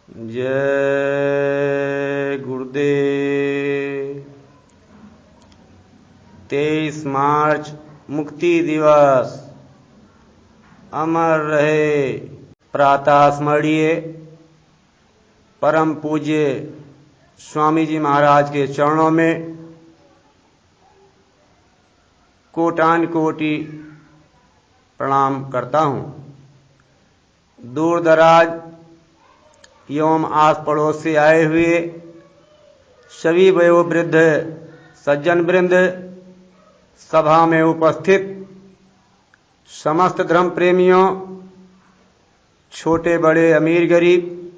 जय गुरुदेव। 23 मार्च मुक्ति दिवस। अमर रहे प्रातः स्मरणीय परम पूज्य स्वामी जी महाराज के चरणों में कोटान कोटि प्रणाम करता हूँ। दूर दराज एवं आस पड़ोस से आए हुए सभी वयोवृद्ध सज्जन वृंद, सभा में उपस्थित समस्त धर्म प्रेमियों, छोटे बड़े अमीर गरीब,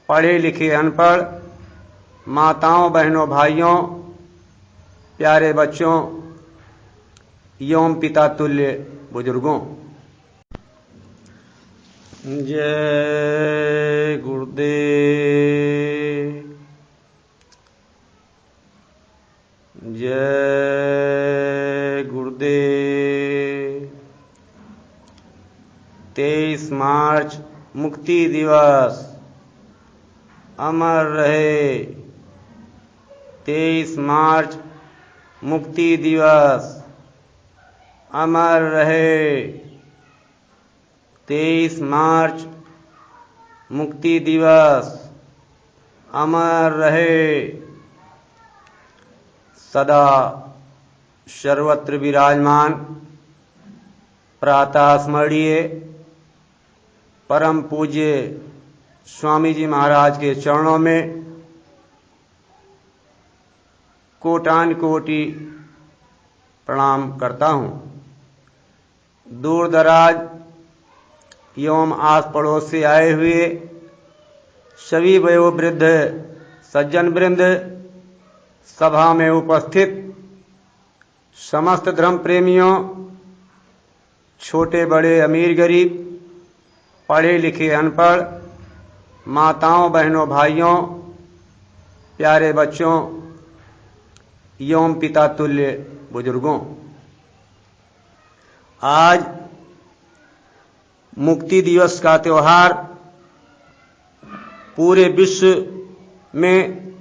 पढ़े लिखे अनपढ़, माताओं बहनों भाइयों, प्यारे बच्चों एवं पिता तुल्य बुजुर्गों, जय गुरुदेव। जय गुरुदेव। 23 मार्च मुक्ति दिवस। अमर रहे 23 मार्च मुक्ति दिवस। अमर रहे 23 मार्च मुक्ति दिवस। अमर रहे। सदा सर्वत्र विराजमान प्रातः स्मरणीय परम पूज्य स्वामी जी महाराज के चरणों में कोटान कोटि प्रणाम करता हूँ। दूर दराज एवं आस पड़ोस से आए हुए सभी वयोवृद्ध सज्जन वृंद, सभा में उपस्थित समस्त धर्म प्रेमियों, छोटे बड़े अमीर गरीब, पढ़े लिखे अनपढ़, माताओं बहनों भाइयों, प्यारे बच्चों एवं पिता तुल्य बुजुर्गों, आज मुक्ति दिवस का त्योहार पूरे विश्व में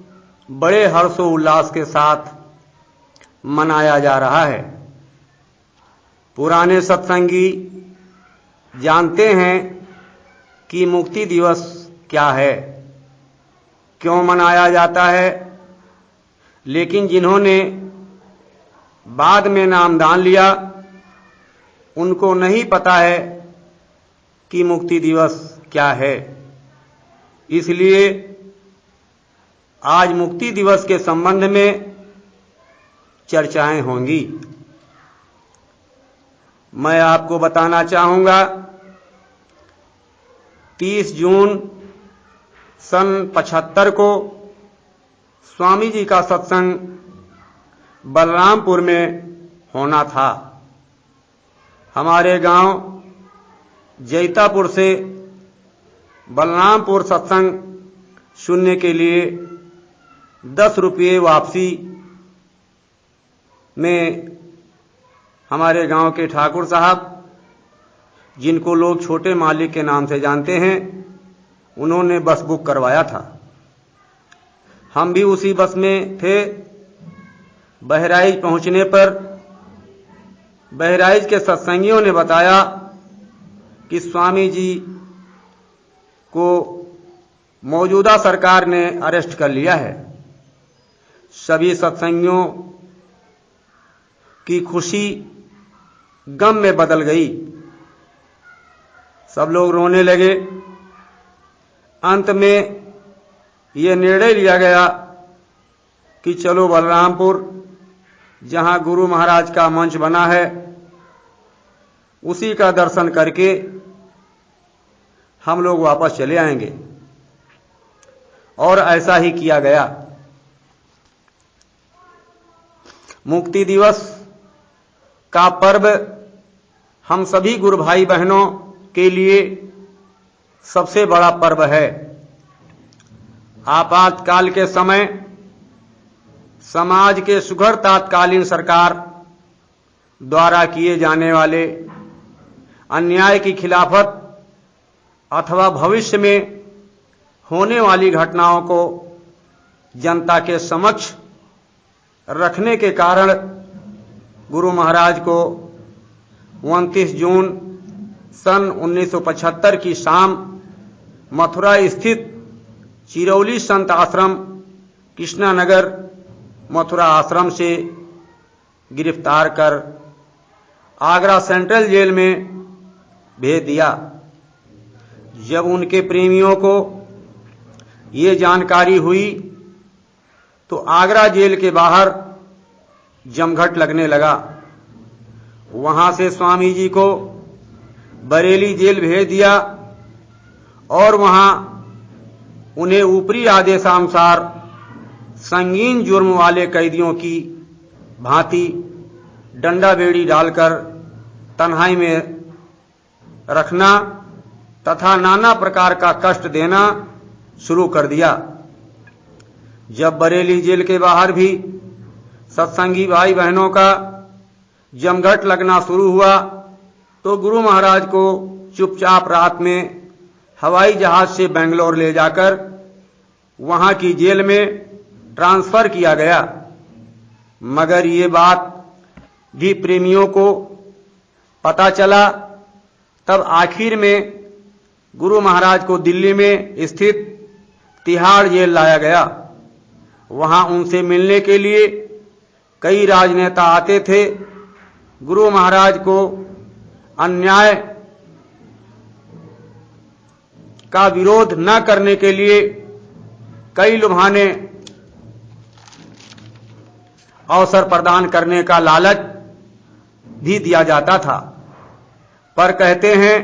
बड़े हर्षोल्लास के साथ मनाया जा रहा है। पुराने सत्संगी जानते हैं कि मुक्ति दिवस क्या है, क्यों मनाया जाता है, लेकिन जिन्होंने बाद में नामदान लिया उनको नहीं पता है कि मुक्ति दिवस क्या है। इसलिए आज मुक्ति दिवस के संबंध में चर्चाएं होंगी। मैं आपको बताना चाहूंगा, 30 जून सन 75 को स्वामी जी का सत्संग बलरामपुर में होना था। हमारे गांव जैतापुर से बलरामपुर सत्संग सुनने के लिए 10 रुपये वापसी में हमारे गांव के ठाकुर साहब, जिनको लोग छोटे मालिक के नाम से जानते हैं, उन्होंने बस बुक करवाया था। हम भी उसी बस में थे। बहराइच पहुंचने पर बहराइच के सत्संगियों ने बताया कि स्वामी जी को मौजूदा सरकार ने अरेस्ट कर लिया है। सभी सत्संगियों की खुशी गम में बदल गई। सब लोग रोने लगे। अंत में ये निर्णय लिया गया कि चलो बलरामपुर, जहां गुरु महाराज का मंच बना है, उसी का दर्शन करके हम लोग वापस चले आएंगे। और ऐसा ही किया गया। मुक्ति दिवस का पर्व हम सभी गुरु भाई बहनों के लिए सबसे बड़ा पर्व है। आपातकाल के समय समाज के सुघड़ तात्कालीन सरकार द्वारा किए जाने वाले अन्याय की खिलाफत अथवा भविष्य में होने वाली घटनाओं को जनता के समक्ष रखने के कारण गुरु महाराज को 29 जून सन 1975 की शाम मथुरा स्थित चिरौली संत आश्रम कृष्णानगर मथुरा आश्रम से गिरफ्तार कर आगरा सेंट्रल जेल में भेज दिया। जब उनके प्रेमियों को ये जानकारी हुई तो आगरा जेल के बाहर जमघट लगने लगा। वहां से स्वामी जी को बरेली जेल भेज दिया और वहां उन्हें ऊपरी आदेशानुसार संगीन जुर्म वाले कैदियों की भांति डंडा बेड़ी डालकर तन्हाई में रखना तथा नाना प्रकार का कष्ट देना शुरू कर दिया। जब बरेली जेल के बाहर भी सत्संगी भाई बहनों का जमघट लगना शुरू हुआ तो गुरु महाराज को चुपचाप रात में हवाई जहाज से बेंगलोर ले जाकर वहां की जेल में ट्रांसफर किया गया। मगर ये बात भी प्रेमियों को पता चला। तब आखिर में गुरु महाराज को दिल्ली में स्थित तिहाड़ जेल लाया गया। वहां उनसे मिलने के लिए कई राजनेता आते थे। गुरु महाराज को अन्याय का विरोध न करने के लिए कई लुभाने अवसर प्रदान करने का लालच भी दिया जाता था। पर कहते हैं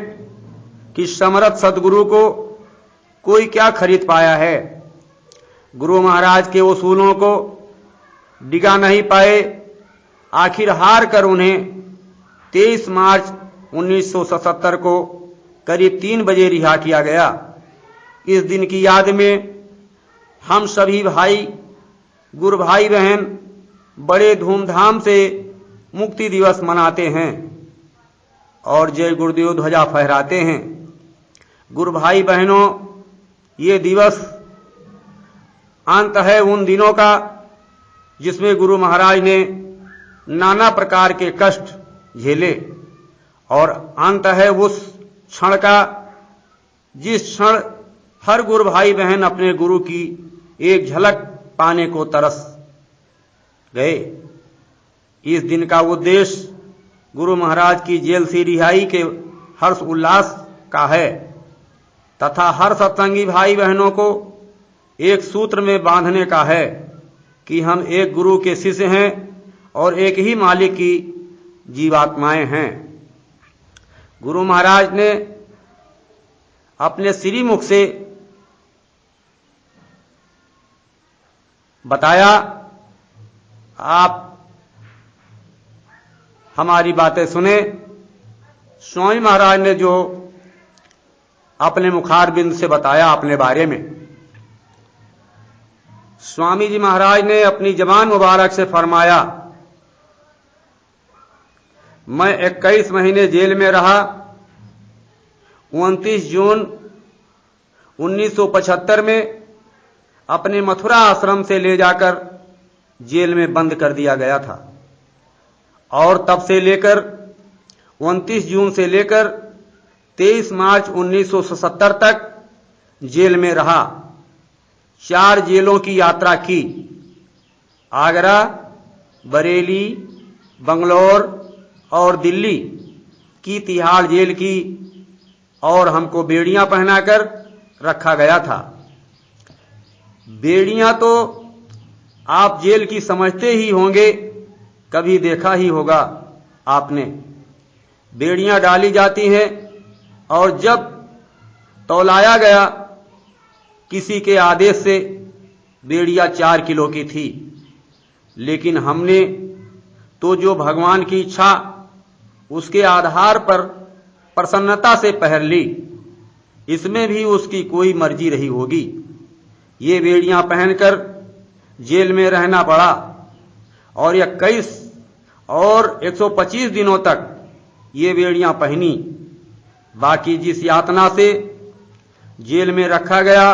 कि समर्थ सदगुरु को कोई क्या खरीद पाया है। गुरु महाराज के उसूलों को डिगा नहीं पाए। आखिर हार कर उन्हें 23 मार्च 1977 को करीब 3 बजे रिहा किया गया। इस दिन की याद में हम सभी भाई गुरु भाई बहन बड़े धूमधाम से मुक्ति दिवस मनाते हैं और जय गुरुदेव ध्वजा फहराते हैं। गुरु भाई बहनों, ये दिवस अंत है उन दिनों का जिसमें गुरु महाराज ने नाना प्रकार के कष्ट झेले और अंत है उस क्षण का जिस क्षण हर गुरु भाई बहन अपने गुरु की एक झलक पाने को तरस गए। इस दिन का उद्देश्य गुरु महाराज की जेल से रिहाई के हर्ष उल्लास का है तथा हर सत्संगी भाई बहनों को एक सूत्र में बांधने का है कि हम एक गुरु के शिष्य हैं और एक ही मालिक की जीवात्माएं हैं। गुरु महाराज ने अपने श्रीमुख से बताया, आप हमारी बातें सुने। स्वामी महाराज ने जो अपने मुखारबिंद से बताया अपने बारे में, स्वामी जी महाराज ने अपनी जबान मुबारक से फरमाया, मैं 21 महीने जेल में रहा। 29 जून 1975 में अपने मथुरा आश्रम से ले जाकर जेल में बंद कर दिया गया था और तब से लेकर 29 जून से लेकर 23 मार्च 1977 तक जेल में रहा। 4 जेलों की यात्रा की, आगरा, बरेली, बंगलौर और दिल्ली की तिहाड़ जेल की और हमको बेड़ियां पहनाकर रखा गया था। बेड़ियां तो आप जेल की समझते ही होंगे, कभी देखा ही होगा आपने। बेड़ियां डाली जाती हैं और जब तौलाया गया किसी के आदेश से बेड़ियां 4 किलो की थी, लेकिन हमने तो जो भगवान की इच्छा उसके आधार पर प्रसन्नता से पहन ली। इसमें भी उसकी कोई मर्जी रही होगी। ये बेड़ियां पहनकर जेल में रहना पड़ा और 21 और 125 दिनों तक ये बेड़ियां पहनी। बाकी जिस यातना से जेल में रखा गया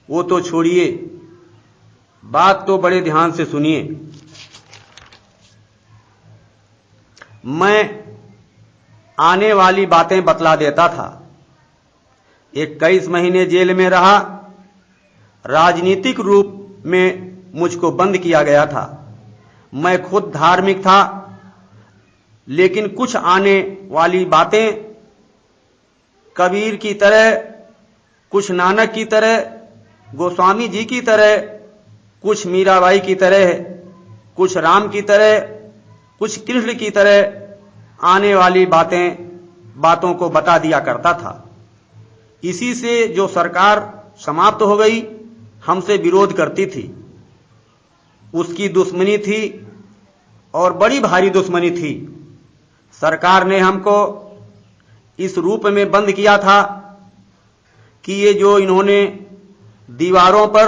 वो तो छोड़िए, बात तो बड़े ध्यान से सुनिए। मैं आने वाली बातें बतला देता था। 21 महीने जेल में रहा। राजनीतिक रूप में मुझको बंद किया गया था। मैं खुद धार्मिक था, लेकिन कुछ आने वाली बातें कबीर की तरह, कुछ नानक की तरह, गोस्वामी जी की तरह, कुछ मीराबाई की तरह, कुछ राम की तरह, कुछ कृष्ण की तरह आने वाली बातों को बता दिया करता था। इसी से जो सरकार समाप्त हो गई, हमसे विरोध करती थी, उसकी दुश्मनी थी और बड़ी भारी दुश्मनी थी। सरकार ने हमको इस रूप में बंद किया था कि ये जो इन्होंने दीवारों पर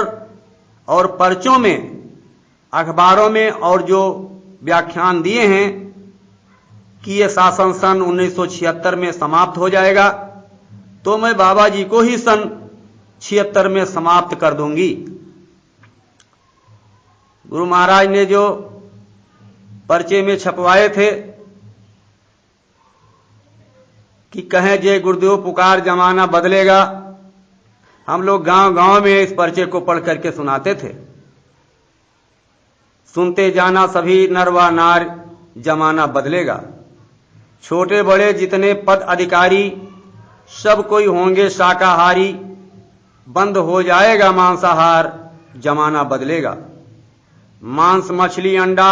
और पर्चों में, अखबारों में और जो व्याख्यान दिए हैं कि ये शासन सन 1976 में समाप्त हो जाएगा, तो मैं बाबा जी को ही सन 76 में समाप्त कर दूंगी। गुरु महाराज ने जो पर्चे में छपवाए थे कि कहें जय गुरुदेव पुकार जमाना बदलेगा, हम लोग गांव गांव में इस पर्चे को पढ़ करके सुनाते थे। सुनते जाना सभी नर व नार, जमाना बदलेगा। छोटे बड़े जितने पद अधिकारी, सब कोई होंगे शाकाहारी। बंद हो जाएगा मांसाहार, जमाना बदलेगा। मांस मछली अंडा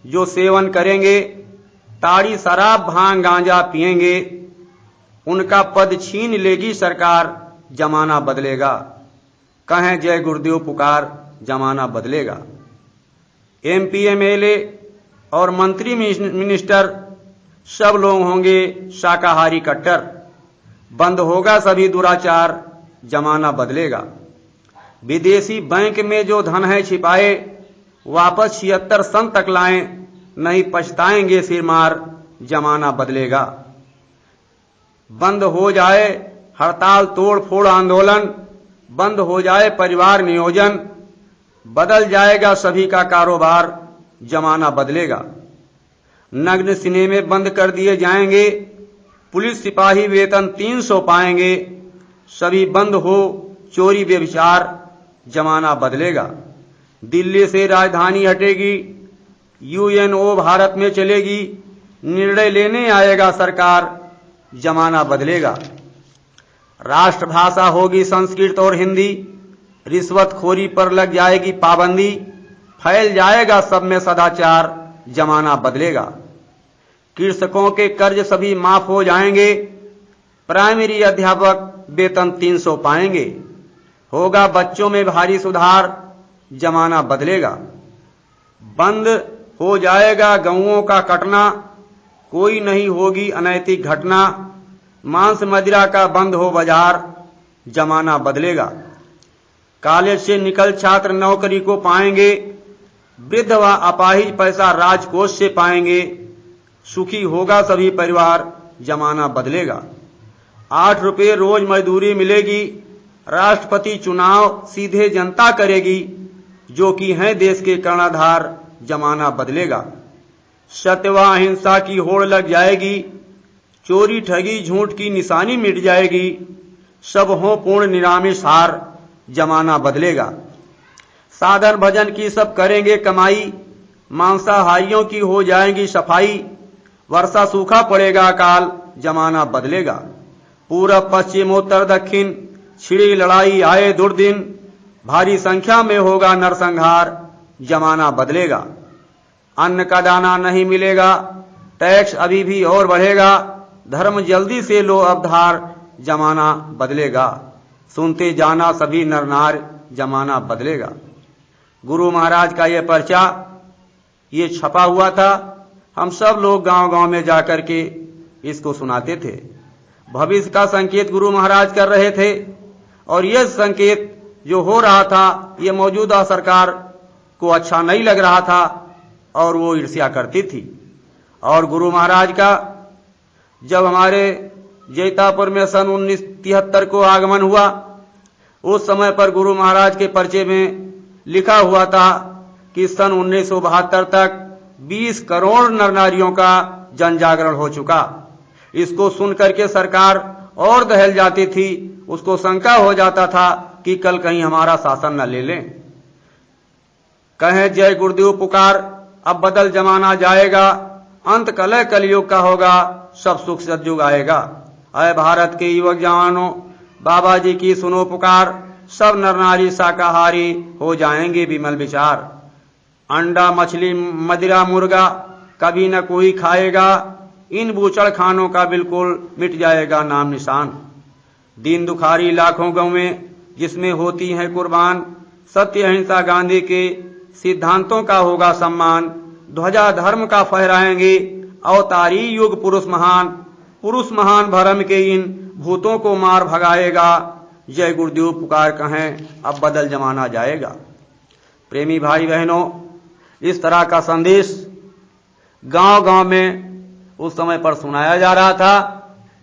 जो सेवन करेंगे, ताड़ी शराब भांग गांजा पिएंगे, उनका पद छीन लेगी सरकार, जमाना बदलेगा। कहें जय गुरुदेव पुकार, जमाना बदलेगा। MP MLA और मंत्री मिनिस्टर सब लोग होंगे शाकाहारी कट्टर। बंद होगा सभी दुराचार, जमाना बदलेगा। विदेशी बैंक में जो धन है छिपाए, वापस 76 सन तक लाएं, नहीं पछताएंगे सिर मार, जमाना बदलेगा। बंद हो जाए हड़ताल तोड़ फोड़ आंदोलन, बंद हो जाए परिवार नियोजन, बदल जाएगा सभी का कारोबार, जमाना बदलेगा। नग्न सिनेमे बंद कर दिए जाएंगे, पुलिस सिपाही वेतन 300 पाएंगे, सभी बंद हो चोरी व्यभिचार, जमाना बदलेगा। दिल्ली से राजधानी हटेगी, UNO भारत में चलेगी, निर्णय लेने आएगा सरकार, जमाना बदलेगा। राष्ट्रभाषा होगी संस्कृत और हिंदी, रिश्वतखोरी पर लग जाएगी पाबंदी, फैल जाएगा सब में सदाचार, जमाना बदलेगा। कृषकों के कर्ज सभी माफ हो जाएंगे, प्राइमरी अध्यापक वेतन 300 पाएंगे, होगा बच्चों में भारी सुधार, जमाना बदलेगा। बंद हो जाएगा गऊओं का कटना, कोई नहीं होगी अनैतिक घटना, मांस मदिरा का बंद हो बाजार, जमाना बदलेगा। कॉलेज से निकल छात्र नौकरी को पाएंगे, वृद्ध व अपाहिज पैसा राजकोष से पाएंगे, सुखी होगा सभी परिवार, जमाना बदलेगा। 8 रुपये रोज मजदूरी मिलेगी, राष्ट्रपति चुनाव सीधे जनता करेगी, जो कि हैं देश के कर्णधार, जमाना बदलेगा। सत्य व अहिंसा की होड़ लग जाएगी, चोरी ठगी झूठ की निशानी मिट जाएगी, सब हो पूर्ण निरामिष हार, जमाना बदलेगा। साधन भजन की सब करेंगे कमाई, मांसाहारियों की हो जाएगी सफाई, वर्षा सूखा पड़ेगा अकाल, जमाना बदलेगा। पूरब पश्चिम उत्तर दक्षिण छिड़ी लड़ाई आए दुर्दिन, भारी संख्या में होगा नरसंहार, जमाना बदलेगा। अन्न का दाना नहीं मिलेगा, टैक्स अभी भी और बढ़ेगा, धर्म जल्दी से लो अवधार, जमाना बदलेगा। सुनते जाना सभी नर नार, जमाना बदलेगा। गुरु महाराज का ये पर्चा ये छपा हुआ था, हम सब लोग गांव गांव में जाकर के इसको सुनाते थे। भविष्य का संकेत गुरु महाराज कर रहे थे, और यह संकेत जो हो रहा था ये मौजूदा सरकार को अच्छा नहीं लग रहा था और वो ईर्ष्या करती थी। और गुरु महाराज का जब हमारे जैतापुर में सन 1973 को आगमन हुआ, उस समय पर गुरु महाराज के पर्चे में लिखा हुआ था कि सन 1972 तक 20 करोड़ नर नारियों का जन जागरण हो चुका। इसको सुनकर के सरकार और दहल जाती थी। उसको शंका हो जाता था कि कल कहीं हमारा शासन न ले लें। कहें जय गुरुदेव पुकार, अब बदल जमाना जाएगा, अंत कलह कलयुग का होगा, सब सुख सतयुग आएगा। अय भारत के युवक जवानों, बाबा जी की सुनो पुकार, सब नर नारी शाकाहारी हो जाएंगे विमल विचार। अंडा मछली मदिरा मुर्गा कभी न कोई खाएगा, इन बूचड़ खानों का बिल्कुल मिट जाएगा नाम निशान। दीन दुखारी लाखों गौवें जिसमें होती हैं कुर्बान, सत्य अहिंसा गांधी के सिद्धांतों का होगा सम्मान। ध्वजा धर्म का फहराएंगे अवतारी युग पुरुष महान भरम के इन भूतों को मार भगाएगा। जय गुरुदेव पुकार कहें, अब बदल जमाना जाएगा। प्रेमी भाई बहनों, इस तरह का संदेश गांव गांव में उस समय पर सुनाया जा रहा था।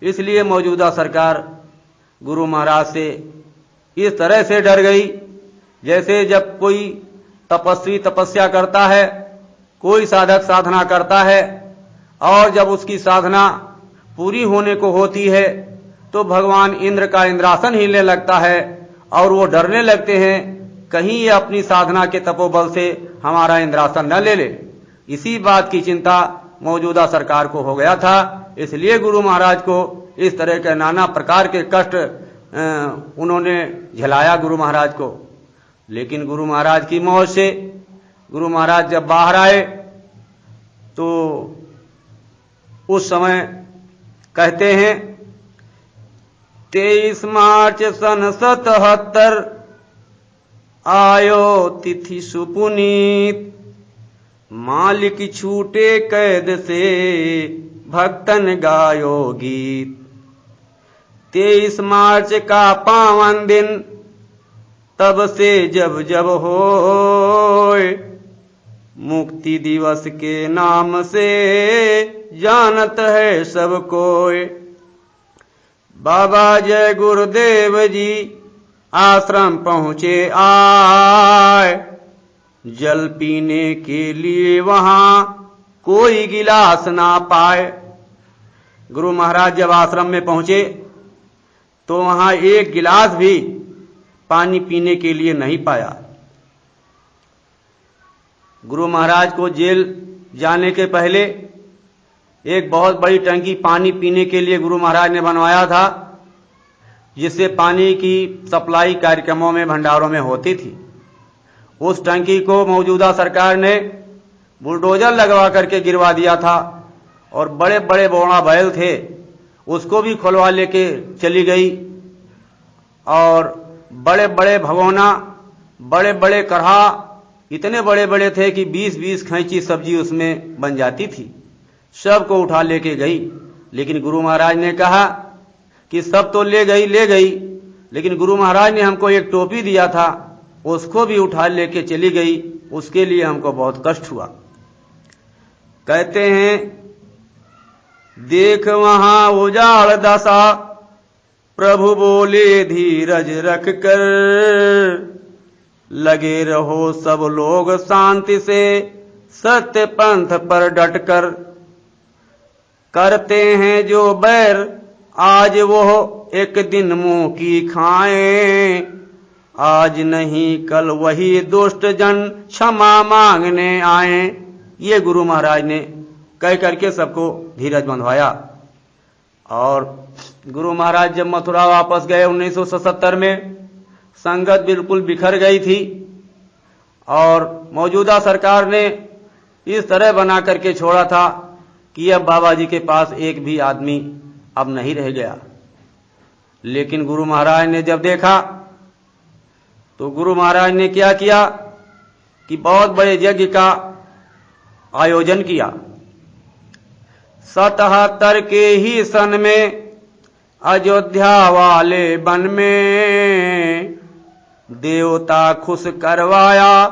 इसलिए मौजूदा सरकार गुरु महाराज से इस तरह से डर गई, जैसे जब कोई तपस्वी तपस्या करता है, कोई साधक साधना करता है और जब उसकी साधना पूरी होने को होती है तो भगवान इंद्र का इंद्रासन हिलने लगता है और वो डरने लगते हैं कहीं ये अपनी साधना के तपोबल से हमारा इंद्रासन न ले ले। इसी बात की चिंता मौजूदा सरकार को हो गया था। इसलिए गुरु महाराज को इस तरह के नाना प्रकार के कष्ट उन्होंने झेलाया गुरु महाराज को। लेकिन गुरु महाराज की मौज से गुरु महाराज जब बाहर आए तो उस समय कहते हैं 23 मार्च सन 77 आयो तिथि सुपुनीत, मालिक छूटे कैद से भक्तन गायो गीत। 23 मार्च का पावन दिन तब से जब जब होए, मुक्ति दिवस के नाम से जानत है सब कोई। बाबा जय गुरुदेव जी आश्रम पहुंचे आए, जल पीने के लिए वहां कोई गिलास ना पाए। गुरु महाराज जब आश्रम में पहुंचे तो वहां एक गिलास भी पानी पीने के लिए नहीं पाया। गुरु महाराज को जेल जाने के पहले एक बहुत बड़ी टंकी पानी पीने के लिए गुरु महाराज ने बनवाया था, जिससे पानी की सप्लाई कार्यक्रमों में भंडारों में होती थी। उस टंकी को मौजूदा सरकार ने बुलडोजर लगवा करके गिरवा दिया था और बड़े बड़े बोड़ा बैल थे उसको भी खुलवा लेके चली गई और बड़े बड़े भगोना, बड़े बड़े कढ़ा इतने बड़े बड़े थे कि 20-20 खैंची सब्जी उसमें बन जाती थी। सबको उठा लेके गई। लेकिन गुरु महाराज ने कहा कि सब तो ले गई, लेकिन गुरु महाराज ने हमको एक टोपी दिया था, उसको भी उठा लेके चली गई। उसके लिए हमको बहुत कष्ट हुआ। कहते हैं देख वहां उजाड़ दशा, प्रभु बोले धीरज रख कर, लगे रहो सब लोग शांति से, सत्य पंथ पर डट कर। करते हैं जो बैर आज वो एक दिन मुंह की खाएं, आज नहीं कल वही दुष्ट जन क्षमा मांगने आए। ये गुरु महाराज ने कह करके सबको धीरज बंधवाया। और गुरु महाराज जब मथुरा वापस गए 1977 में, संगत बिल्कुल बिखर गई थी और मौजूदा सरकार ने इस तरह बना करके छोड़ा था कि अब बाबा जी के पास एक भी आदमी अब नहीं रह गया। लेकिन गुरु महाराज ने जब देखा तो गुरु महाराज ने क्या किया कि बहुत बड़े यज्ञ का आयोजन किया। 77 के ही सन में अयोध्या वाले वन में देवता खुश करवाया,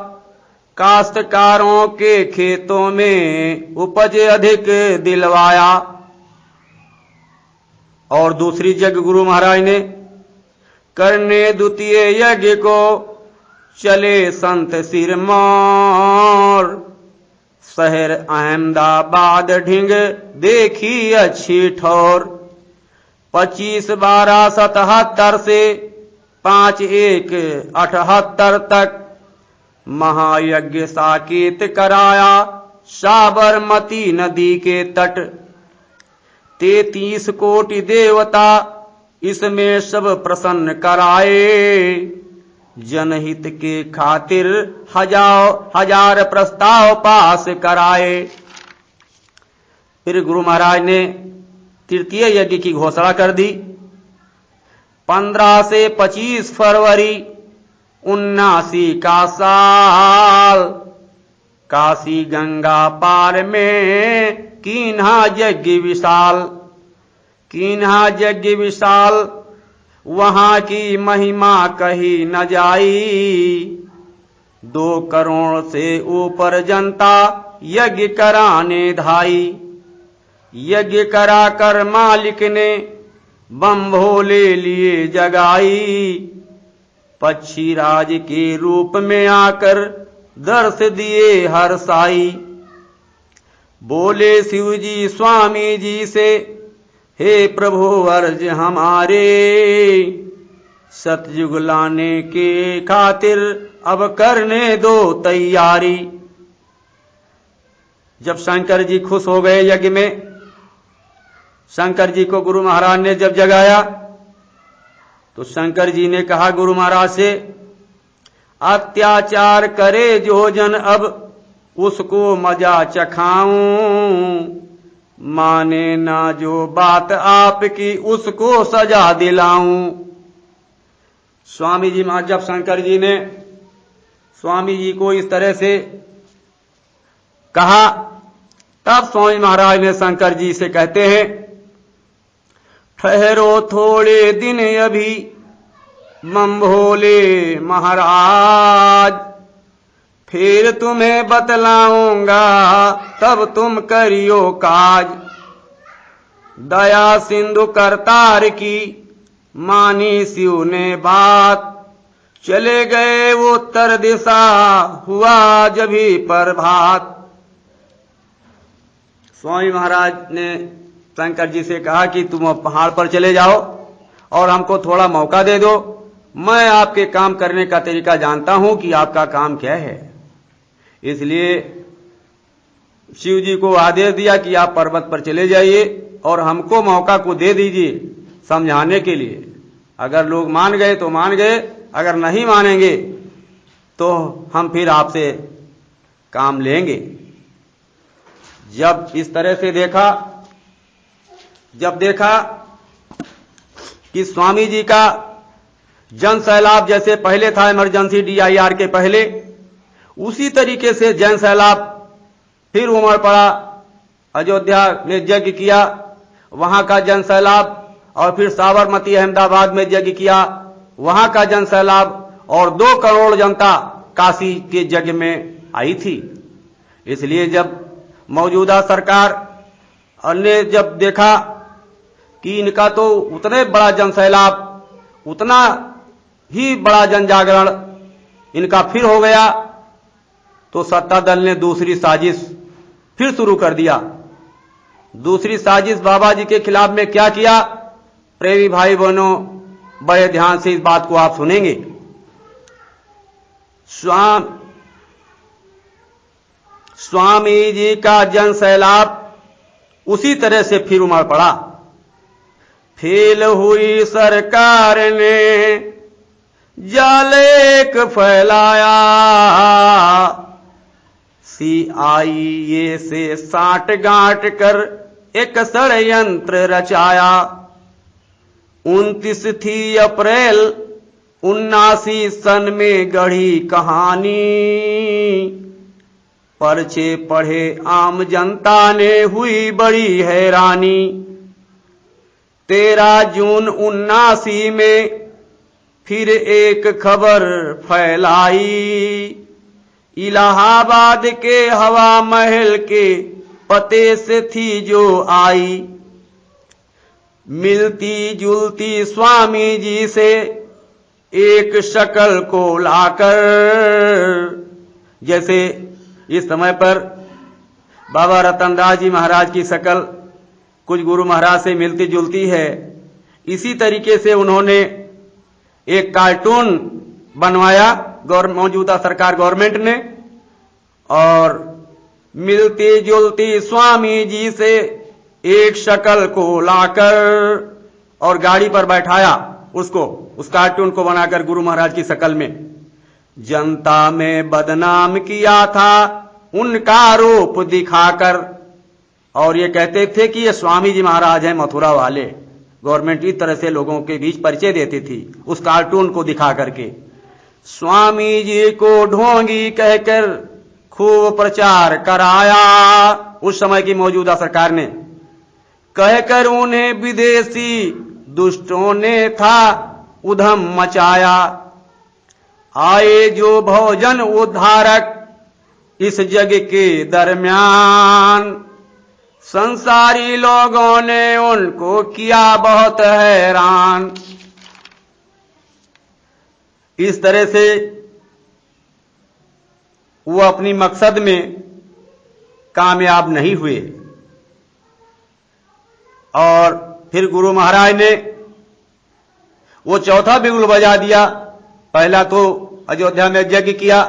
काश्तकारों के खेतों में उपज अधिक दिलवाया। और दूसरी जगह गुरु महाराज ने करने द्वितीय यज्ञ को चले संत सिरमौर। शहर अहमदाबाद ढिंग देखी अच्छी ठौर। 25/12/77 से 5/1/78 तक महायज्ञ साकेत कराया साबरमती नदी के तट। 33 कोटि देवता इसमें सब प्रसन्न कराए। जनहित के खातिर हजार प्रस्ताव पास कराए। फिर गुरु महाराज ने तृतीय यज्ञ की घोषणा कर दी। 15 से 25 फरवरी 79 का साल काशी गंगा पार में कीन्हा यज्ञ विशाल। कीन्हा यज्ञ विशाल वहां की महिमा कही न जाई। 2 करोड़ से ऊपर जनता यज्ञ कराने धाई। यज्ञ कराकर मालिक ने बम भोले लिए जगाई। पक्षी राज के रूप में आकर दर्श दिए हर साई। बोले शिव जी स्वामी जी से, हे प्रभु अर्ज हमारे, सतयुग लाने के खातिर अब करने दो तैयारी। जब शंकर जी खुश हो गए यज्ञ में, शंकर जी को गुरु महाराज ने जब जगाया तो शंकर जी ने कहा गुरु महाराज से, अत्याचार करे जो जन अब उसको मजा चखाऊं। माने ना जो बात आपकी उसको सजा दिलाऊं। स्वामी जी महाराज जब शंकर जी ने स्वामी जी को इस तरह से कहा, तब स्वामी महाराज ने शंकर जी से कहते हैं, ठहरो थोड़े दिन अभी बम भोले महाराज, फिर तुम्हें बतलाऊंगा तब तुम करियो काज। दया सिंधु करतार की मानी शिव ने बात, चले गए वो उत्तर दिशा हुआ जभी प्रभात। स्वामी महाराज ने शंकर जी से कहा कि तुम पहाड़ पर चले जाओ और हमको थोड़ा मौका दे दो। मैं आपके काम करने का तरीका जानता हूं कि आपका काम क्या है। इसलिए शिव जी को आदेश दिया कि आप पर्वत पर चले जाइए और हमको मौका को दे दीजिए समझाने के लिए। अगर लोग मान गए तो मान गए, अगर नहीं मानेंगे तो हम फिर आपसे काम लेंगे। जब इस तरह से देखा कि स्वामी जी का जन सैलाब जैसे पहले था इमरजेंसी DIR के पहले, उसी तरीके से जन सैलाब फिर उमड़ पड़ा। अयोध्या में यज्ञ किया, वहां का जन सैलाब, और फिर साबरमती अहमदाबाद में यज्ञ किया, वहां का जन सैलाब, और 2 करोड़ जनता काशी के यज्ञ में आई थी। इसलिए जब मौजूदा सरकार ने जब देखा कि इनका तो उतने बड़ा जन सैलाब, उतना ही बड़ा जन जागरण इनका फिर हो गया, तो सत्ता दल ने दूसरी साजिश फिर शुरू कर दिया। दूसरी साजिश बाबा जी के खिलाफ में क्या किया, प्रेमी भाई बहनों बड़े ध्यान से इस बात को आप सुनेंगे। स्वामी जी का जन सैलाब उसी तरह से फिर उमड़ पड़ा। फेल हुई सरकार ने जालेक फैलाया, CIA से साठ गांठ कर एक षड्यंत्र रचाया। 29 थी अप्रैल 79 सन में गढ़ी कहानी, पर्चे पढ़े आम जनता ने हुई बड़ी हैरानी। 13 जून 79 में फिर एक खबर फैलाई, इलाहाबाद के हवा महल के पते से थी जो आई। मिलती जुलती स्वामी जी से एक शकल को लाकर, जैसे इस समय पर बाबा रतनदास जी महाराज की शकल कुछ गुरु महाराज से मिलती जुलती है, इसी तरीके से उन्होंने एक कार्टून बनवाया मौजूदा सरकार गवर्नमेंट ने, और मिलती जुलती स्वामी जी से एक शकल को लाकर और गाड़ी पर बैठाया उसको, उस कार्टून को बनाकर गुरु महाराज की शकल में। जनता में बदनाम किया था उनका रूप दिखाकर, और ये कहते थे कि ये स्वामी जी महाराज हैं मथुरा वाले। गवर्नमेंट इस तरह से लोगों के बीच परिचय देती थी उस कार्टून को दिखा करके। स्वामी जी को ढोंगी कहकर खूब प्रचार कराया उस समय की मौजूदा सरकार ने, कहकर उन्हें विदेशी दुष्टों ने था उधम मचाया। आए जो भोजन उद्धारक इस जग के दरमियान, संसारी लोगों ने उनको किया बहुत हैरान। इस तरह से वो अपनी मकसद में कामयाब नहीं हुए, और फिर गुरु महाराज ने वो चौथा बिगुल बजा दिया। पहला तो अयोध्या में यज्ञ किया,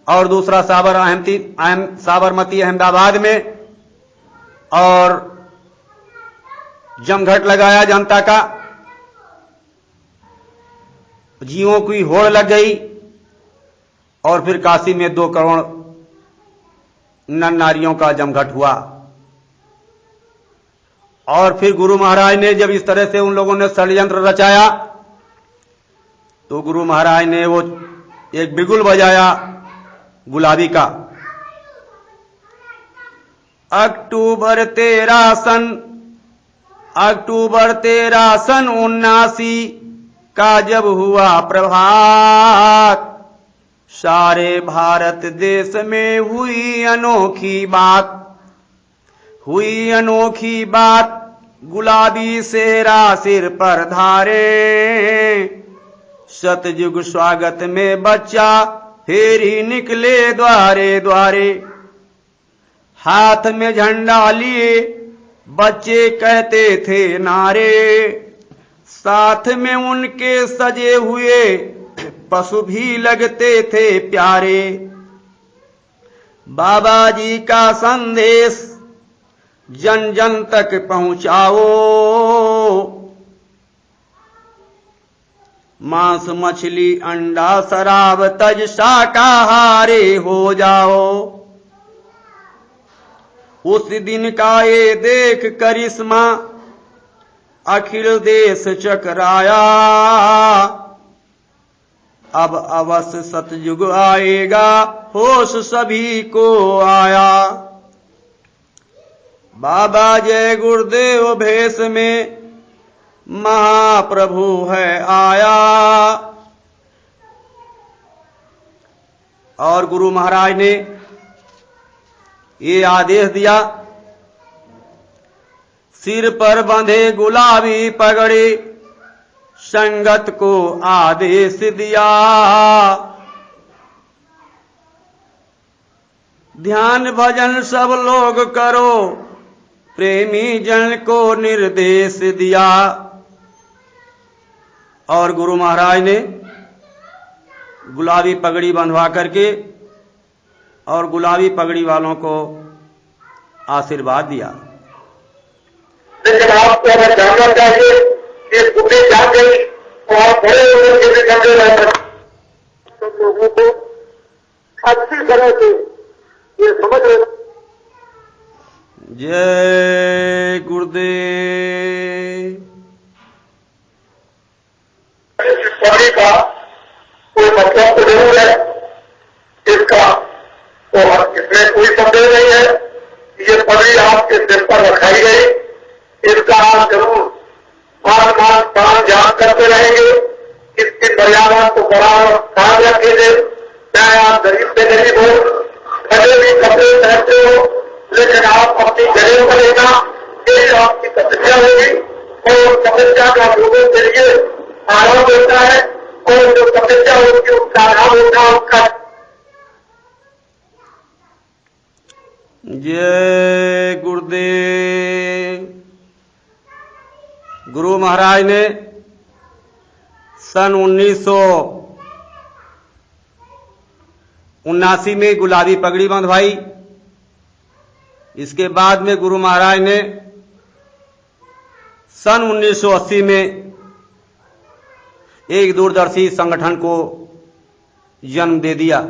और दूसरा साबरमती अहमदाबाद में, और जमघट लगाया जनता का, जीवों की होड़ लग गई, और फिर काशी में 2 करोड़ नर नारियों का जमघट हुआ। और फिर गुरु महाराज ने जब इस तरह से उन लोगों ने षड्यंत्र रचाया, तो गुरु महाराज ने वो एक बिगुल बजाया गुलाबी का। अक्टूबर 13 सन 79 का जब हुआ प्रभात, सारे भारत देश में हुई अनोखी बात। गुलाबी सेहरा सिर पर धारे, सतयुग स्वागत में बच्चा फिर ही निकले द्वारे द्वारे। हाथ में झंडा लिए बच्चे कहते थे नारे, साथ में उनके सजे हुए पशु भी लगते थे प्यारे। बाबा जी का संदेश जन जन तक पहुंचाओ, मांस मछली अंडा शराब तज शाकाहारी हो जाओ। उस दिन का ये देख करिश्मा अखिल देश चकराया, अब अवश्य सतयुग आएगा होश सभी को आया। बाबा जय गुरुदेव भेष में महाप्रभु है आया। और गुरु महाराज ने ये आदेश दिया, सिर पर बंधे गुलाबी पगड़ी, संगत को आदेश दिया। ध्यान भजन सब लोग करो, प्रेमी जन को निर्देश दिया। और गुरु महाराज ने गुलाबी पगड़ी बंधवा करके और गुलाबी पगड़ी वालों को आशीर्वाद दिया। लेकिन आपको अगर जानना चाहिए कि बुद्धि जान गई तो आप बड़े लोगों के भी समझे रहे, सब लोगों को अच्छी तरह से ये समझ रहे। जय गुरुदेव। इस पगड़ी का कोई मतलब तो जरूर है, इसका तो इसमें कोई संदेह नहीं है। ये पगड़ी आपके सिर पर रखाई गई, इसका आप जरूर मान ध्यान करते रहेंगे। इसकी मर्यादा को बड़ा ख्याल रखेंगे। चाहे आप गरीब से गरीब हो, कभी भी कपड़े पहनते हो, लेकिन आप अपनी जगह पर रहना, ये आपकी तपस्या होगी और तपस्या का लोगों के लिए आराम होता है और जो तपस्या होती है उसका नाम होता उसका। जय गुरुदेव। गुरु महाराज ने सन 1979 में गुलाबी पगड़ी बंधवाई। इसके बाद में गुरु महाराज ने सन 1980 में एक दूरदर्शी संगठन को जन्म दे दिया।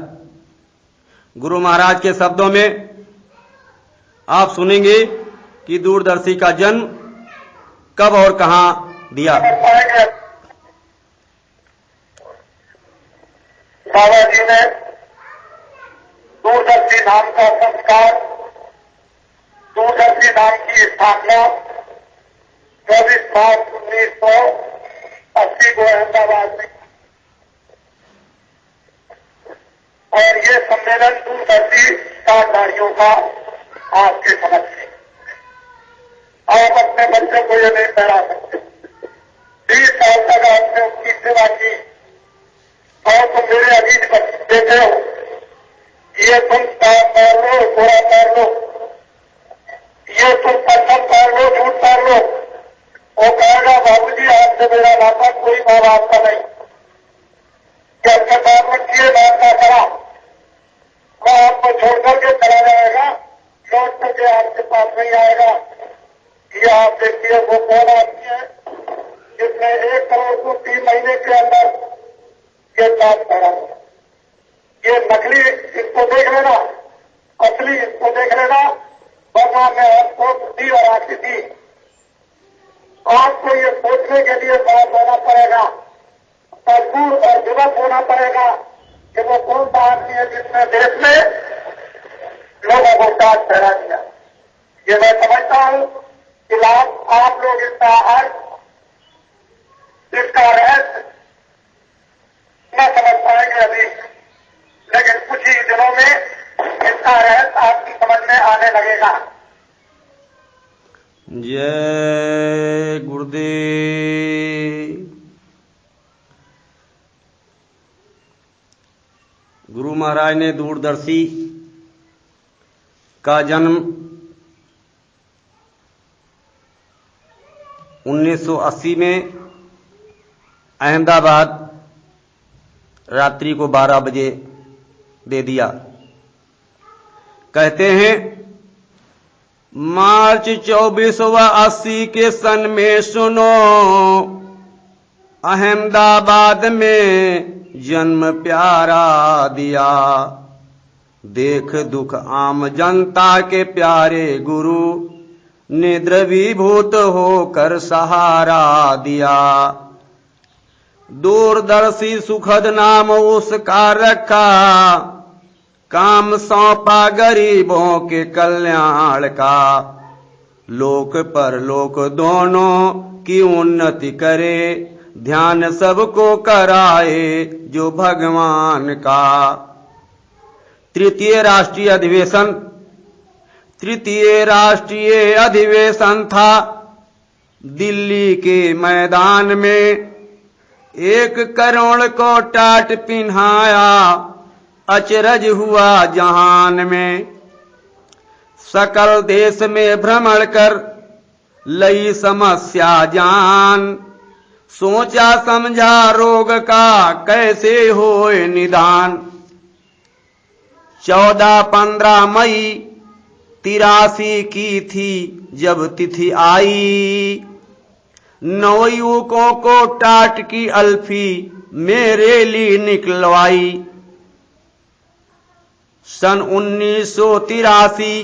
गुरु महाराज के शब्दों में आप सुनेंगे कि दूरदर्शी का जन्म कब और कहां दिया। बाबा जी ने दूरदर्शी नाम का संस्कार, दूरदर्शी नाम की स्थापना 24 मार्च 1980 को अहमदाबाद में, और ये सम्मेलन दूरदर्शी कार्यकारियों का आपके समझ में। आप अपने बच्चों को ये नहीं पढ़ा सकते। 20 साल तक आपने उनकी सेवा की और तुम मेरे अजीज बेटे हो, ये तुम पैर लो, थोड़ा पैर लो, ये तुम पत्थर पैर लो, झूठ पैर लो। वो कहेगा बाबूजी आपसे मेरा नाता कोई माँ बाप का नहीं, क्या अपने पैर रखिए बात का करा, वो आपको छोड़ करके चला जाएगा, लौट करके आपके पास नहीं आएगा। ये आप देखिए वो कौन आदमी है जिसने 1 करोड़ को 3 महीने के अंदर ये बात करा। ये नकली इसको देख लेना, असली इसको देख लेना, वरना मैं आपको दी और आती थी। आपको ये सोचने के लिए बात होना पड़ेगा, मजबूर और जुबक होना पड़ेगा कि वो कौन सा आदमी है जिसने देश में लोगों को साथ ठहरा दिया। ये मैं समझता हूं कि आप लोग इसका अर्थ, इसका रहस्य न समझ पाएंगे अभी, लेकिन कुछ ही दिनों में इसका रहस्य आपकी समझ में आने लगेगा। जय गुरुदेव। गुरु महाराज ने दूरदर्शी का जन्म 1980 में अहमदाबाद रात्रि को 12 बजे दे दिया। कहते हैं मार्च 24/80 के सन में सुनो, अहमदाबाद में जन्म प्यारा दिया। देख दुख आम जनता के प्यारे गुरु ने द्रवीभूत होकर सहारा दिया। दूरदर्शी सुखद नाम उसका रखा, काम सौंपा गरीबों के कल्याण का। लोक परलोक दोनों की उन्नति करे, ध्यान सबको कराए जो भगवान का। तृतीय राष्ट्रीय अधिवेशन था दिल्ली के मैदान में। 1 करोड़ को टाट पिन्हाया, अचरज हुआ जहान में। सकल देश में भ्रमण कर लई समस्या जान, सोचा समझा रोग का कैसे होए निदान। 14-15 मई 83 की थी जब तिथि आई, 9 युवकों को टाट की अल्फी मेरे लिए निकलवाई। सन 1983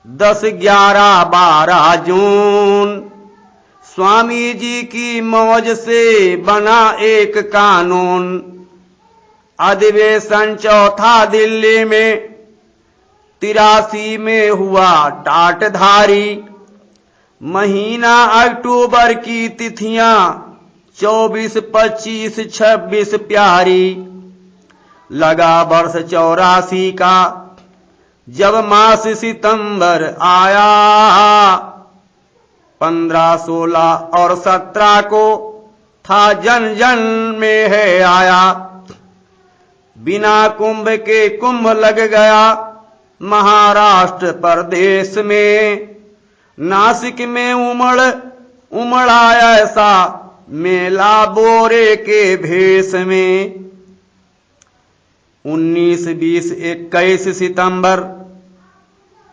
10-11-12 जून स्वामी जी की मौज से बना एक कानून। अधिवेशन चौथा दिल्ली में 83 में हुआ टाटधारी। महीना अक्टूबर की तिथियां 24, 25, 26 प्यारी। लगा वर्ष 84 का जब मास सितंबर आया। 15, 16 और 17 को था जन जन में है आया, बिना कुंभ के कुंभ लग गया महाराष्ट्र प्रदेश में। नासिक में उमड़ आया ऐसा मेला बोरे के भेष में। 19, 20, 21 सितंबर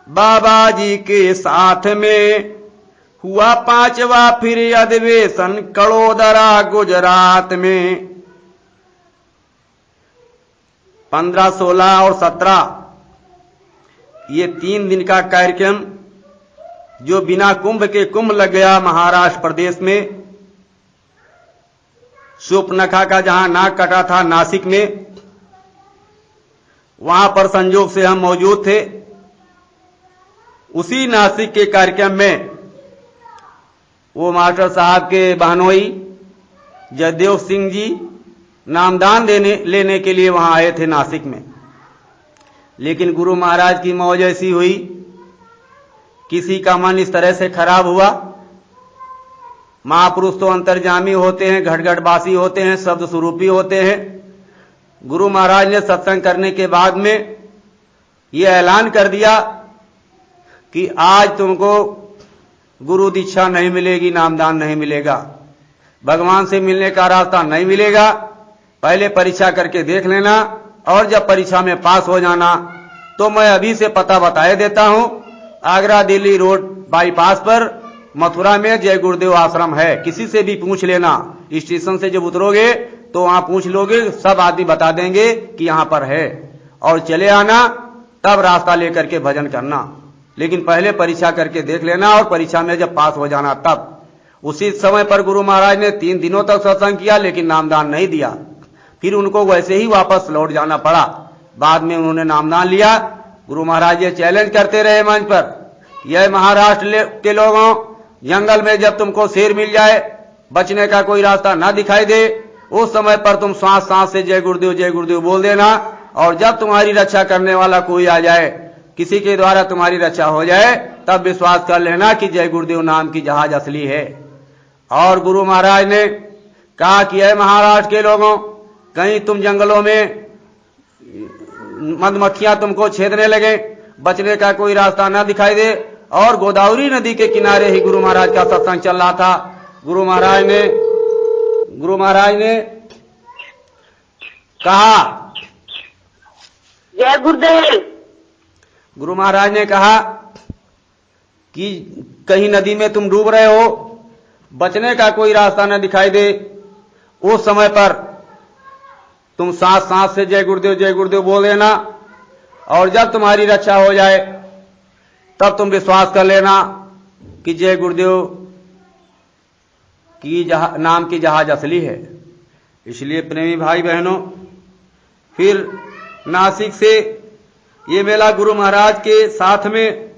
बाबा जी के साथ में हुआ 5वां फिर अधिवेशन कड़ोदरा गुजरात में। 15, 16 और 17 ये 3 दिन का कार्यक्रम जो बिना कुंभ के कुंभ लग गया महाराष्ट्र प्रदेश में। शूर्पणखा का जहां नाक कटा था नासिक में, वहां पर संयोग से हम मौजूद थे। उसी नासिक के कार्यक्रम में वो मास्टर साहब के बहनोई जयदेव सिंह जी नामदान लेने के लिए वहां आए थे नासिक में। लेकिन गुरु महाराज की मौज ऐसी हुई, किसी का मन इस तरह से खराब हुआ। महापुरुष तो अंतर्जामी होते हैं, घटघटवासी होते हैं, शब्द स्वरूपी होते हैं। गुरु महाराज ने सत्संग करने के बाद में ये ऐलान कर दिया कि आज तुमको गुरु दीक्षा नहीं मिलेगी, नामदान नहीं मिलेगा, भगवान से मिलने का रास्ता नहीं मिलेगा। पहले परीक्षा करके देख लेना, और जब परीक्षा में पास हो जाना तो मैं अभी से पता बताए देता हूं। आगरा दिल्ली रोड बाईपास पर मथुरा में जय गुरुदेव आश्रम है। किसी से भी पूछ लेना, स्टेशन से जब उतरोगे तो वहां पूछ लोगे, सब आदमी बता देंगे कि यहां पर है। और चले आना, तब रास्ता लेकर के भजन करना। लेकिन पहले परीक्षा करके देख लेना, और परीक्षा में जब पास हो जाना तब। उसी समय पर गुरु महाराज ने 3 दिनों तक सत्संग किया, लेकिन नामदान नहीं दिया। फिर उनको वैसे ही वापस लौट जाना पड़ा। बाद में उन्होंने नामदान लिया। गुरु महाराज ये चैलेंज करते रहे मंच पर, यह महाराष्ट्र के लोगों, जंगल में जब तुमको शेर मिल जाए, बचने का कोई रास्ता ना दिखाई दे, उस समय पर तुम सांस सांस से जय गुरुदेव बोल देना। और जब तुम्हारी रक्षा करने वाला कोई आ जाए, किसी के द्वारा तुम्हारी रक्षा हो जाए, तब विश्वास कर लेना कि जय गुरुदेव नाम की जहाज असली है। और गुरु महाराज ने कहा कि ऐ महाराष्ट्र के लोगों, कहीं तुम जंगलों में मधुमक्खियां तुमको छेदने लगे, बचने का कोई रास्ता ना दिखाई दे। और गोदावरी नदी के किनारे ही गुरु महाराज का सत्संग चल रहा था। गुरु महाराज ने कहा, जय गुरुदेव। गुरु महाराज ने कहा कि कहीं नदी में तुम डूब रहे हो, बचने का कोई रास्ता न दिखाई दे, उस समय पर तुम सांस सांस से जय गुरुदेव बोल देना। और जब तुम्हारी रक्षा हो जाए, तब तुम विश्वास कर लेना कि जय गुरुदेव की नाम की जहाज असली है। इसलिए प्रेमी भाई बहनों, फिर नासिक से ये मेला गुरु महाराज के साथ में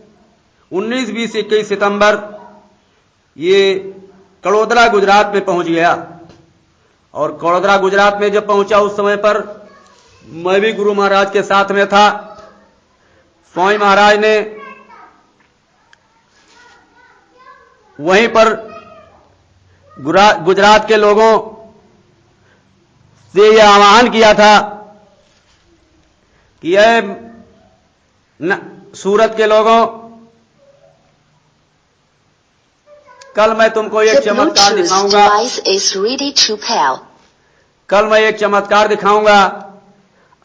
19, 20, 21 सितंबर ये कड़ोदरा गुजरात में पहुंच गया। और कड़ोदरा गुजरात में जब पहुंचा, उस समय पर मैं भी गुरु महाराज के साथ में था। स्वामी महाराज ने वहीं पर गुजरात के लोगों से यह आह्वान किया था कि यह सूरत के लोगों, कल मैं तुमको एक चमत्कार दिखाऊंगा। कल मैं एक चमत्कार दिखाऊंगा,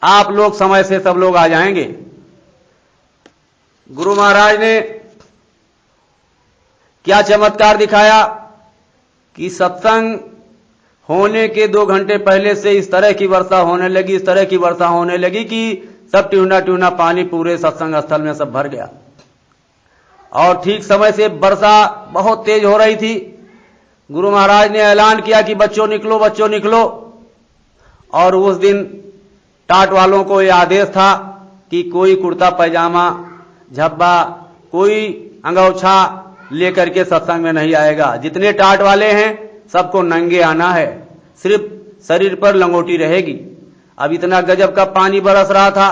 आप लोग समय से सब लोग आ जाएंगे। गुरु महाराज ने क्या चमत्कार दिखाया कि सत्संग होने के 2 घंटे पहले से इस तरह की वर्षा होने लगी कि सब ट्यूना पानी पूरे सत्संग स्थल में सब भर गया। और ठीक समय से वर्षा बहुत तेज हो रही थी। गुरु महाराज ने ऐलान किया कि बच्चों निकलो। और उस दिन टाट वालों को यह आदेश था कि कोई कुर्ता पैजामा झब्बा, कोई अंगोछा लेकर के सत्संग में नहीं आएगा। जितने टाट वाले हैं सबको नंगे आना है, सिर्फ शरीर पर लंगोटी रहेगी। अब इतना गजब का पानी बरस रहा था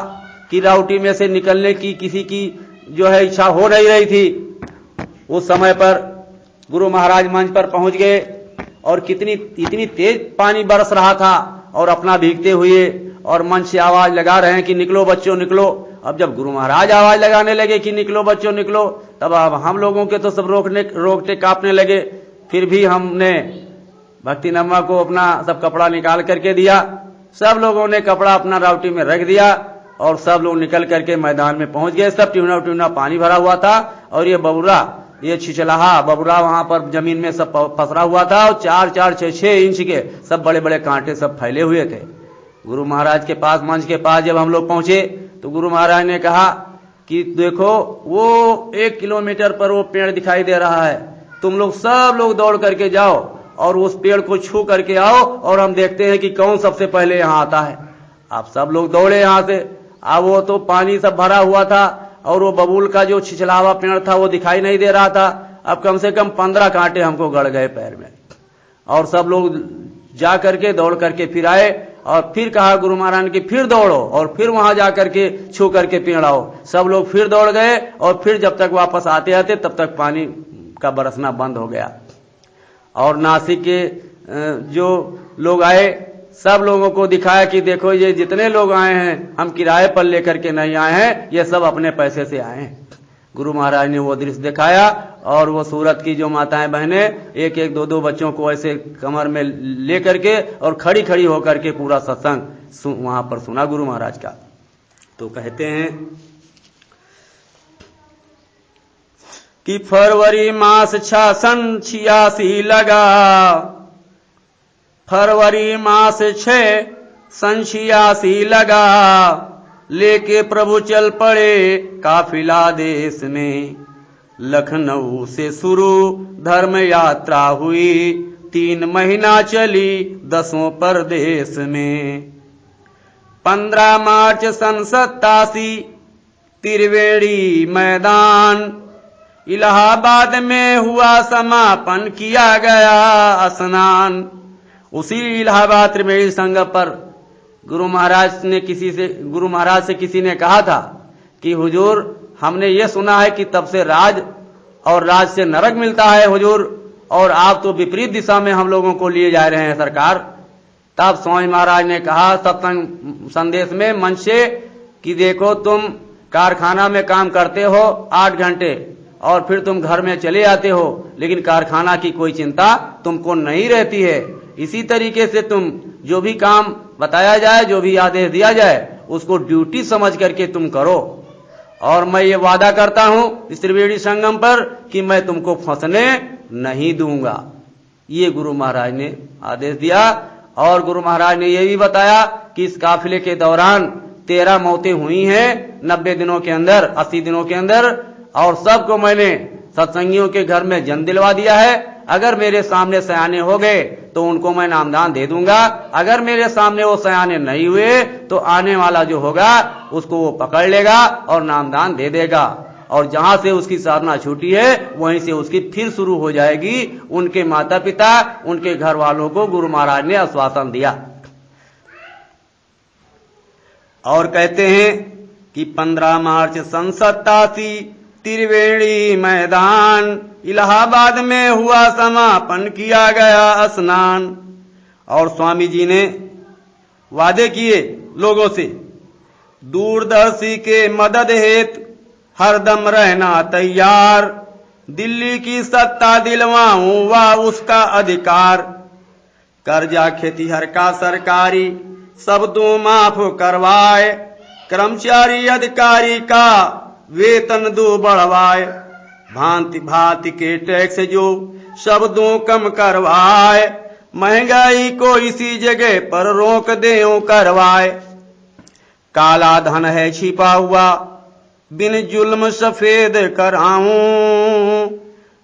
कि राउटी में से निकलने की किसी की जो है इच्छा हो नहीं रही थी। उस समय पर गुरु महाराज मंच पर पहुंच गए। और इतनी तेज पानी बरस रहा था और अपना भीगते हुए और मन से आवाज लगा रहे हैं कि निकलो बच्चों निकलो। अब जब गुरु महाराज आवाज लगाने लगे कि निकलो बच्चों निकलो, तब अब हम लोगों के तो सब रोकते कांपने लगे। फिर भी हमने भक्ति नम्मा को अपना सब कपड़ा निकाल करके दिया। सब लोगों ने कपड़ा अपना रावटी में रख दिया और सब लोग निकल करके मैदान में पहुंच गए। सब ट्यूना पानी भरा हुआ था और ये बबुरा, ये छिछलाहा बबुरा वहां पर जमीन में सब पसरा हुआ था और 4-4, 6-6 इंच के सब बड़े बड़े कांटे सब फैले हुए थे। गुरु महाराज के पास, मंच के पास जब हम लोग पहुंचे तो गुरु महाराज ने कहा कि देखो वो 1 किलोमीटर पर वो पेड़ दिखाई दे रहा है, तुम लोग सब लोग दौड़ करके जाओ और उस पेड़ को छू करके आओ और हम देखते हैं कि कौन सबसे पहले यहां आता है। आप सब लोग दौड़े यहां से। अब वो तो पानी सब भरा हुआ था और वो बबूल का जो छिछलावा पेड़ था वो दिखाई नहीं दे रहा था। अब कम से कम 15 कांटे हमको गड़ गए पैर में और सब लोग जा करके दौड़ करके फिर आए और फिर कहा गुरु महाराज की फिर दौड़ो और फिर वहां जा करके छू करके पेड़ आओ। सब लोग फिर दौड़ गए और फिर जब तक वापस आते आते तब तक पानी का बरसना बंद हो गया। और नासिक के जो लोग आए सब लोगों को दिखाया कि देखो ये जितने लोग आए हैं हम किराए पर लेकर के नहीं आए हैं, ये सब अपने पैसे से आए हैं। गुरु महाराज ने वो दृश्य दिखाया और वो सूरत की जो माताएं बहनें 1-1, 2-2 बच्चों को ऐसे कमर में ले करके और खड़ी खड़ी होकर के पूरा सत्संग वहां पर सुना गुरु महाराज का। तो कहते हैं कि फरवरी मास 86 लगा, फरवरी मास 86 लगा, लेके प्रभु चल पड़े काफिला देश में। लखनऊ से शुरू धर्म यात्रा हुई, 3 महीना चली 10 प्रदेश में। 15 मार्च सन 87 त्रिवेणी मैदान, इलाहाबाद में हुआ समापन किया गया स्नान। उसी इलाहाबाद त्रिवेणी संगम पर गुरु महाराज से किसी ने कहा था कि हुजूर हमने ये सुना है कि तब से राज और राज से नरक मिलता है हुजूर, और आप तो विपरीत दिशा में हम लोगों को लिए जा रहे हैं सरकार। तब स्वामी महाराज ने कहा सत्संग संदेश में मंच से कि देखो तुम कारखाना में काम करते हो 8 घंटे और फिर तुम घर में चले आते हो, लेकिन कारखाना की कोई चिंता तुमको नहीं रहती है। इसी तरीके से तुम जो भी काम बताया जाए, जो भी आदेश दिया जाए, उसको ड्यूटी समझ करके तुम करो। और मैं ये वादा करता हूं इस त्रिवेणी संगम पर कि मैं तुमको फंसने नहीं दूंगा। ये गुरु महाराज ने आदेश दिया। और गुरु महाराज ने यह भी बताया कि इस काफिले के दौरान 13 मौतें हुई हैं 90 दिनों के अंदर, 80 दिनों के अंदर, और सबको मैंने सत्संगियों के घर में जन्म दिलवा दिया है। अगर मेरे सामने सयाने हो गए तो उनको मैं नामदान दे दूंगा, अगर मेरे सामने वो सयाने नहीं हुए तो आने वाला जो होगा उसको वो पकड़ लेगा और नामदान दे देगा, और जहां से उसकी साधना छूटी है वहीं से उसकी फिर शुरू हो जाएगी। उनके माता पिता, उनके घर वालों को गुरु महाराज ने आश्वासन दिया। और कहते हैं कि 15 मार्च सन 87 त्रिवेणी मैदान, इलाहाबाद में हुआ समापन किया गया स्नान। और स्वामी जी ने वादे किए लोगों से, दूरदर्शी के मदद हेतु हरदम रहना तैयार, दिल्ली की सत्ता दिलवाऊं वा उसका अधिकार, कर्जा खेतीहर का सरकारी सब दो माफ करवाए, कर्मचारी अधिकारी का वेतन 2 बढ़वाए, भांति भांति के टैक्स जो सब 2 कम करवाए, महंगाई को इसी जगह पर रोक दें करवाए, काला धन है छिपा हुआ बिन जुल्म सफेद कराऊं,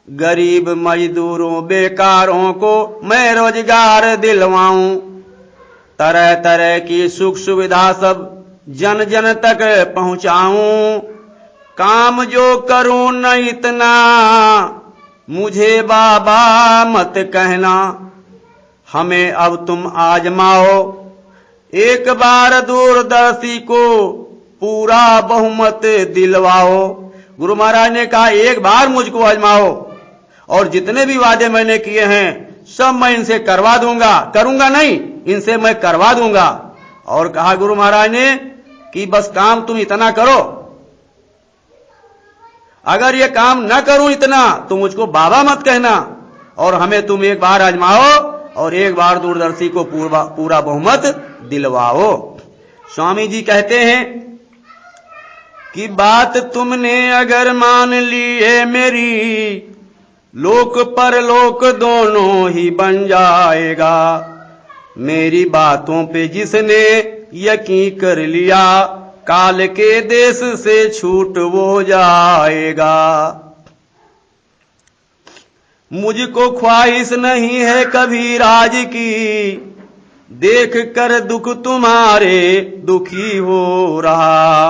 गरीब मजदूरों बेकारों को मैं रोजगार दिलवाऊं, तरह तरह की सुख सुविधा सब जन जन तक पहुंचाऊं, काम जो करूं न इतना मुझे बाबा मत कहना, हमें अब तुम आजमाओ एक बार दूरदर्शी को पूरा बहुमत दिलवाओ। गुरु महाराज ने कहा एक बार मुझको आजमाओ और जितने भी वादे मैंने किए हैं सब मैं इनसे करवा दूंगा, करूंगा नहीं, इनसे मैं करवा दूंगा। और कहा गुरु महाराज ने कि बस काम तुम इतना करो, अगर ये काम न करूं इतना तो मुझको बाबा मत कहना, और हमें तुम एक बार आजमाओ और एक बार दूरदर्शी को पूरा बहुमत दिलवाओ। स्वामी जी कहते हैं कि बात तुमने अगर मान ली है मेरी, लोक परलोक दोनों ही बन जाएगा। मेरी बातों पे जिसने यकीन कर लिया, काल के देश से छूट वो जाएगा। मुझको ख्वाहिश नहीं है कभी राज की, देख कर दुख तुम्हारे दुखी हो रहा।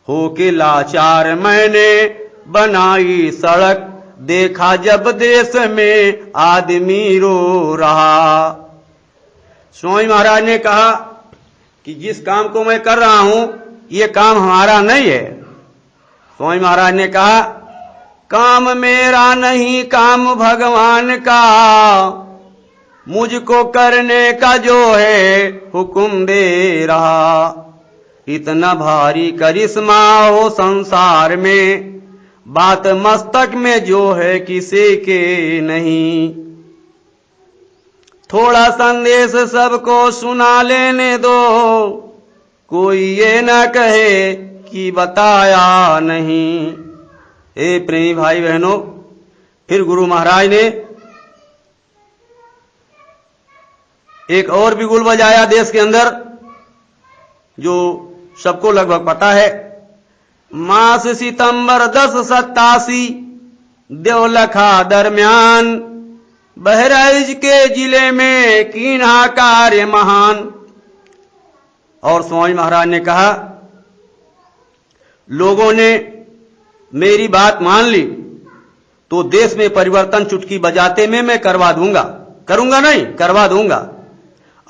हो के लाचार मैंने बनाई सड़क, देखा जब देश में आदमी रो रहा। स्वामी महाराज ने कहा कि जिस काम को मैं कर रहा हूं ये काम हमारा नहीं है। स्वामी महाराज ने कहा काम मेरा नहीं, काम भगवान का, मुझको करने का जो है हुक्म दे रहा। इतना भारी करिश्मा हो संसार में, बात मस्तक में जो है किसी के नहीं। थोड़ा संदेश सबको सुना लेने दो, कोई ये न कहे कि बताया नहीं। हे प्रेमी भाई बहनों, फिर गुरु महाराज ने एक और बिगुल बजाया देश के अंदर, जो सबको लगभग पता है। मास सितंबर 1087 देवलखा दरमियान, बहराइच के जिले में कीन्हा कार्य महान। और स्वामी महाराज ने कहा लोगों ने मेरी बात मान ली तो देश में परिवर्तन चुटकी बजाते में मैं करवा दूंगा, करूंगा नहीं, करवा दूंगा।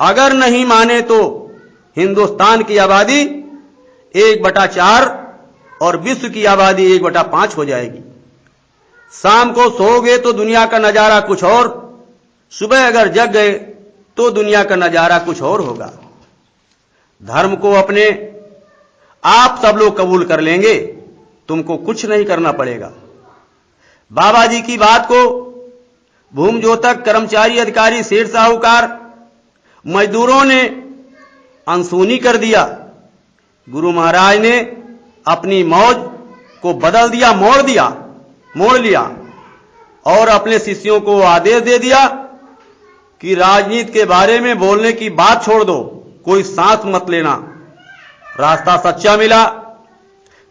अगर नहीं माने तो हिंदुस्तान की आबादी 1/4 और विश्व की आबादी 1/5 हो जाएगी। शाम को सोओगे तो दुनिया का नजारा कुछ और, सुबह अगर जग गए तो दुनिया का नजारा कुछ और होगा। धर्म को अपने आप सब लोग कबूल कर लेंगे, तुमको कुछ नहीं करना पड़ेगा। बाबा जी की बात को भूमजोतक, कर्मचारी, अधिकारी, सेठ, साहूकार, मजदूरों ने अनसुनी कर दिया। गुरु महाराज ने अपनी मौज को बदल दिया, मोड़ लिया और अपने शिष्यों को आदेश दे दिया कि राजनीति के बारे में बोलने की बात छोड़ दो, कोई सांस मत लेना। रास्ता सच्चा मिला,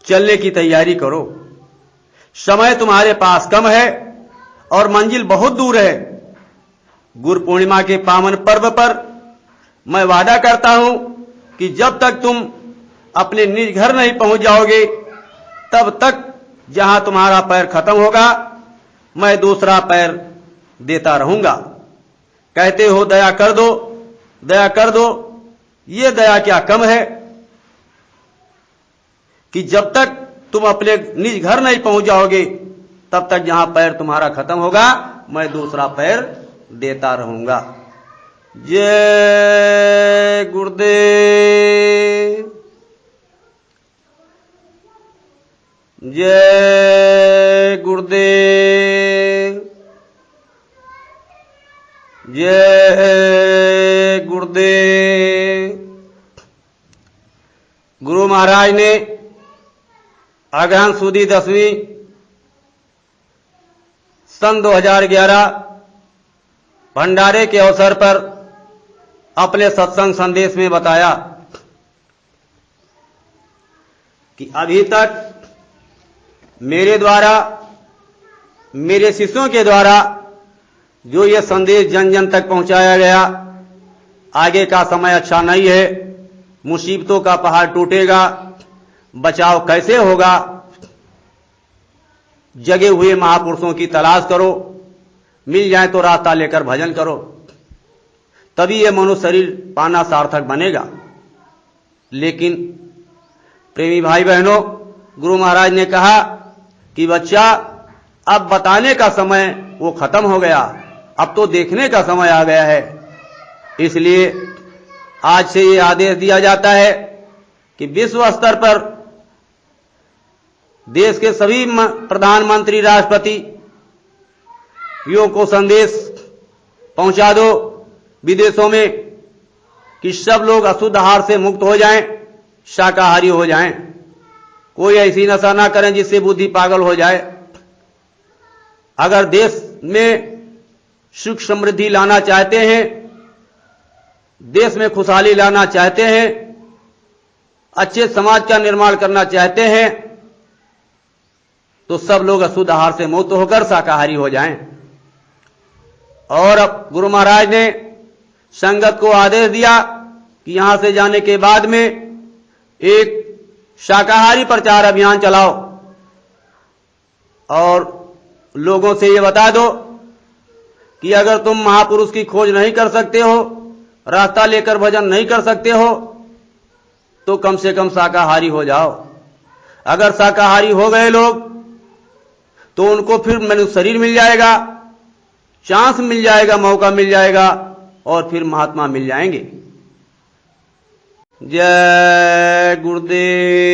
चलने की तैयारी करो। समय तुम्हारे पास कम है और मंजिल बहुत दूर है। गुरु पूर्णिमा के पावन पर्व पर मैं वादा करता हूं कि जब तक तुम अपने निज घर नहीं पहुंच जाओगे, तब तक जहां तुम्हारा पैर खत्म होगा मैं दूसरा पैर देता रहूंगा। कहते हो दया कर दो, दया कर दो, ये दया क्या कम है कि जब तक तुम अपने निज घर नहीं पहुंच जाओगे, तब तक जहां पैर तुम्हारा खत्म होगा मैं दूसरा पैर देता रहूंगा। जय गुरुदेव, जय गुरुदेव, जय गुरुदेव। गुरु महाराज ने अगहन सुदी 10वीं सन 2011 भंडारे के अवसर पर अपने सत्संग संदेश में बताया कि अभी तक मेरे द्वारा, मेरे शिष्यों के द्वारा जो ये संदेश जन जन तक पहुंचाया गया, आगे का समय अच्छा नहीं है, मुसीबतों का पहाड़ टूटेगा, बचाव कैसे होगा। जगे हुए महापुरुषों की तलाश करो, मिल जाए तो रास्ता लेकर भजन करो, तभी ये मनुष्य शरीर पाना सार्थक बनेगा। लेकिन प्रेमी भाई बहनों, गुरु महाराज ने कहा कि बच्चा अब बताने का समय वो खत्म हो गया, अब तो देखने का समय आ गया है। इसलिए आज से ये आदेश दिया जाता है कि विश्व स्तर पर देश के सभी प्रधानमंत्री, राष्ट्रपति को संदेश पहुंचा दो विदेशों में कि सब लोग अशुद्ध आहार से मुक्त हो जाएं, शाकाहारी हो जाएं। कोई ऐसी नशा ना करें जिससे बुद्धि पागल हो जाए। अगर देश में सुख समृद्धि लाना चाहते हैं, देश में खुशहाली लाना चाहते हैं, अच्छे समाज का निर्माण करना चाहते हैं, तो सब लोग अशुद्ध आहार से मुक्त होकर शाकाहारी हो जाएं। और अब गुरु महाराज ने संगत को आदेश दिया कि यहां से जाने के बाद में एक शाकाहारी प्रचार अभियान चलाओ और लोगों से ये बता दो कि अगर तुम महापुरुष की खोज नहीं कर सकते हो, रास्ता लेकर भजन नहीं कर सकते हो, तो कम से कम शाकाहारी हो जाओ। अगर शाकाहारी हो गए लोग तो उनको फिर मनुष्य शरीर मिल जाएगा, चांस मिल जाएगा, मौका मिल जाएगा और फिर महात्मा मिल जाएंगे। जय गुरुदेव।